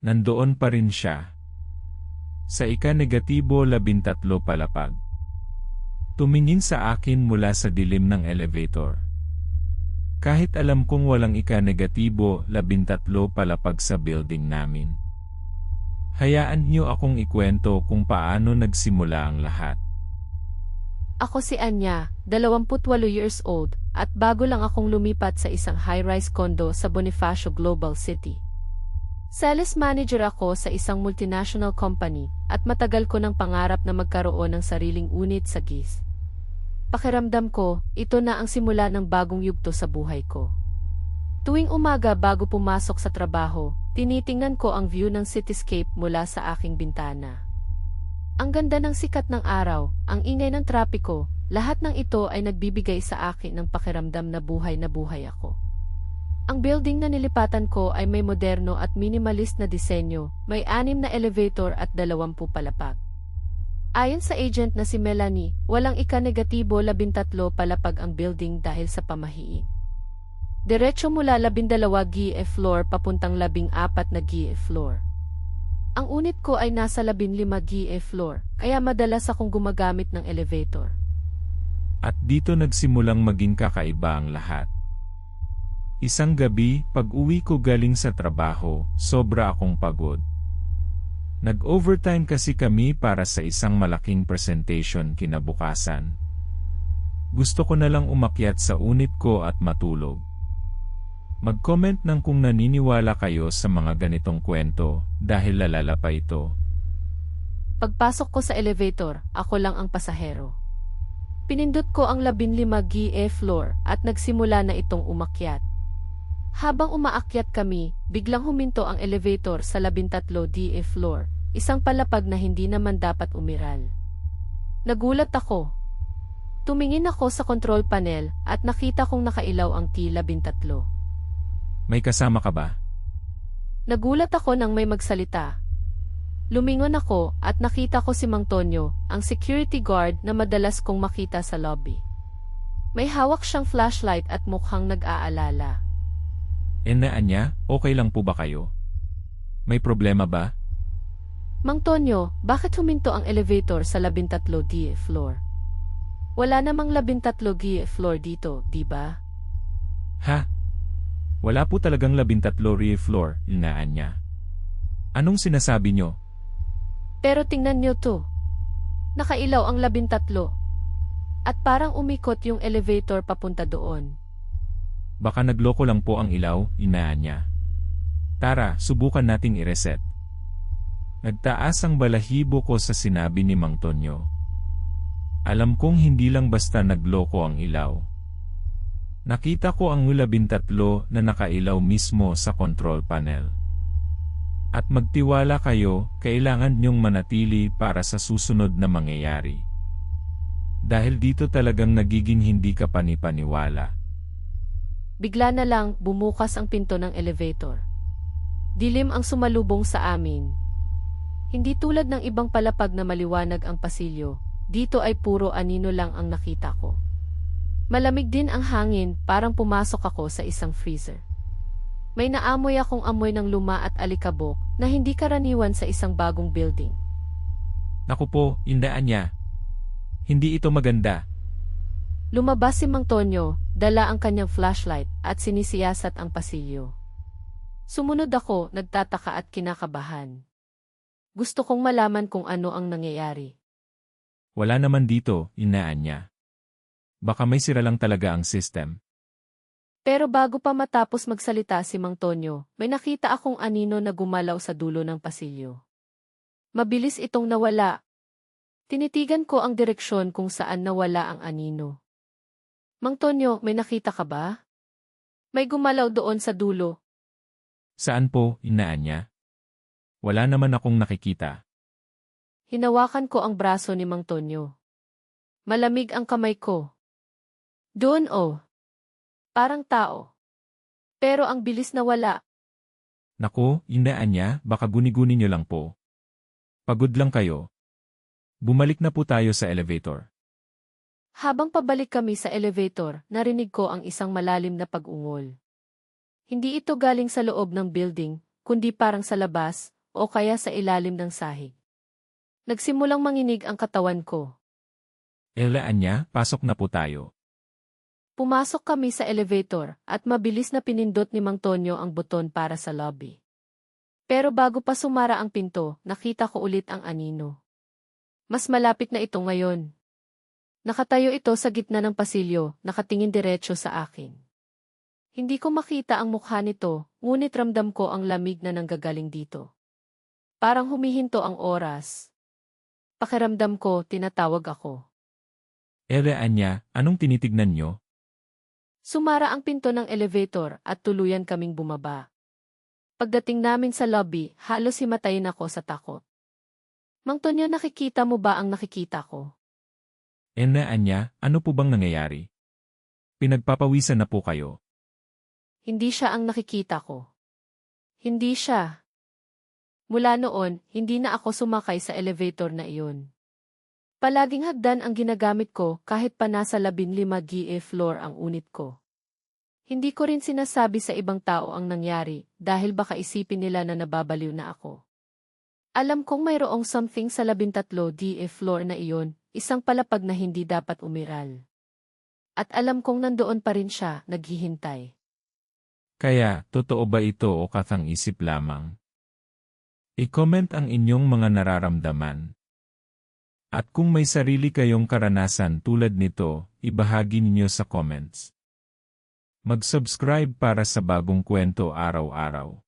Nandoon pa rin siya. Sa ika-13 palapag. Tumingin sa akin mula sa dilim ng elevator. Kahit alam kong walang ika-13 palapag sa building namin. Hayaan niyo akong ikwento kung paano nagsimula ang lahat. Ako si Anya, 28 years old, at bago lang akong lumipat sa isang high-rise condo sa Bonifacio Global City. Sales manager ako sa isang multinational company at matagal ko ng pangarap na magkaroon ng sariling unit sa GIS. Pakiramdam ko, ito na ang simula ng bagong yugto sa buhay ko. Tuwing umaga bago pumasok sa trabaho, tinitingnan ko ang view ng cityscape mula sa aking bintana. Ang ganda ng sikat ng araw, ang ingay ng trapiko, lahat ng ito ay nagbibigay sa akin ng pakiramdam na buhay ako. Ang building na nilipatan ko ay may moderno at minimalist na disenyo, may 6 na elevator at 20 palapag. Ayon sa agent na si Melanie, walang ika-13 palapag ang building dahil sa pamahiin. Diretso mula 12 GE floor papuntang 14 na GE floor. Ang unit ko ay nasa 15 GE floor, kaya madalas akong gumagamit ng elevator. At dito nagsimulang maging kakaiba ang lahat. Isang gabi, pag-uwi ko galing sa trabaho, sobra akong pagod. Nag-overtime kasi kami para sa isang malaking presentation kinabukasan. Gusto ko na lang umakyat sa unit ko at matulog. Mag-comment ng kung naniniwala kayo sa mga ganitong kwento dahil lalala pa ito. Pagpasok ko sa elevator, ako lang ang pasahero. Pinindot ko ang 15 GE floor at nagsimula na itong umakyat. Habang umaakyat kami, biglang huminto ang elevator sa 13 DE floor, isang palapag na hindi naman dapat umiral. Nagulat ako. Tumingin ako sa control panel at nakita kong nakailaw ang T13. May kasama ka ba? Nagulat ako nang may magsalita. Lumingon ako at nakita ko si Mang Tonyo, ang security guard na madalas kong makita sa lobby. May hawak siyang flashlight at mukhang nag-aalala. Anya, okay lang po ba kayo? May problema ba? Mang Tonyo, bakit huminto ang elevator sa 13 DE floor? Wala namang 13 GE floor dito, di ba? Ha? Wala po talagang 13 RE floor, Anya. Anong sinasabi nyo? Pero tingnan nyo to. Nakailaw ang 13. At parang umikot yung elevator papunta doon. Baka nagloko lang po ang ilaw, Anya. Tara, subukan nating i-reset. Nagtaas ang balahibo ko sa sinabi ni Mang Tonyo. Alam kong hindi lang basta nagloko ang ilaw. Nakita ko ang 13 na nakailaw mismo sa control panel. At magtiwala kayo, kailangan niyong manatili para sa susunod na mangyayari. Dahil dito talagang nagiging hindi ka panipaniwala. Bigla na lang bumukas ang pinto ng elevator. Dilim ang sumalubong sa amin. Hindi tulad ng ibang palapag na maliwanag ang pasilyo, dito ay puro anino lang ang nakita ko. Malamig din ang hangin, parang pumasok ako sa isang freezer. May naamoy akong amoy ng luma at alikabok na hindi karaniwan sa isang bagong building. Naku po, Anya. Hindi ito maganda. Lumabas si Mang Tonyo, dala ang kanyang flashlight at sinisiyasat ang pasilyo. Sumunod ako, nagtataka at kinakabahan. Gusto kong malaman kung ano ang nangyayari. Wala naman dito, Anya. Baka may sira lang talaga ang system. Pero bago pa matapos magsalita si Mang Tonyo, may nakita akong anino na gumalaw sa dulo ng pasilyo. Mabilis itong nawala. Tinitigan ko ang direksyon kung saan nawala ang anino. Mang Tonyo, may nakita ka ba? May gumalaw doon sa dulo. Saan po, Anya? Wala naman akong nakikita. Hinawakan ko ang braso ni Mang Tonyo. Malamig ang kamay ko. Doon oh. Parang tao. Pero ang bilis na wala. Naku, Anya, baka guni-guni nyo lang po. Pagod lang kayo. Bumalik na po tayo sa elevator. Habang pabalik kami sa elevator, narinig ko ang isang malalim na pag-ungol. Hindi ito galing sa loob ng building, kundi parang sa labas, o kaya sa ilalim ng sahig. Nagsimulang manginig ang katawan ko. Anya, pasok na po tayo. Pumasok kami sa elevator at mabilis na pinindot ni Mang Tonyo ang buton para sa lobby. Pero bago pa sumara ang pinto, nakita ko ulit ang anino. Mas malapit na ito ngayon. Nakatayo ito sa gitna ng pasilyo, nakatingin diretso sa akin. Hindi ko makita ang mukha nito, ngunit ramdam ko ang lamig na nanggagaling dito. Parang humihinto ang oras. Pakiramdam ko, tinatawag ako. Anya, anong tinitignan nyo? Sumara ang pinto ng elevator at tuluyan kaming bumaba. Pagdating namin sa lobby, halos himatayin ako sa takot. Mang Tonyo, nakikita mo ba ang nakikita ko? Anya, ano po bang nangyayari? Pinagpapawisan na po kayo. Hindi siya ang nakikita ko. Hindi siya. Mula noon, hindi na ako sumakay sa elevator na iyon. Palaging hagdan ang ginagamit ko kahit pa nasa 15 floor ang unit ko. Hindi ko rin sinasabi sa ibang tao ang nangyari dahil baka isipin nila na nababaliw na ako. Alam kong mayroong something sa 13 floor na iyon, isang palapag na hindi dapat umiral. At alam kong nandoon pa rin siya, naghihintay. Kaya, totoo ba ito o katang-isip lamang? I-comment ang inyong mga nararamdaman. At kung may sarili kayong karanasan tulad nito, ibahagi ninyo sa comments. Mag-subscribe para sa bagong kwento araw-araw.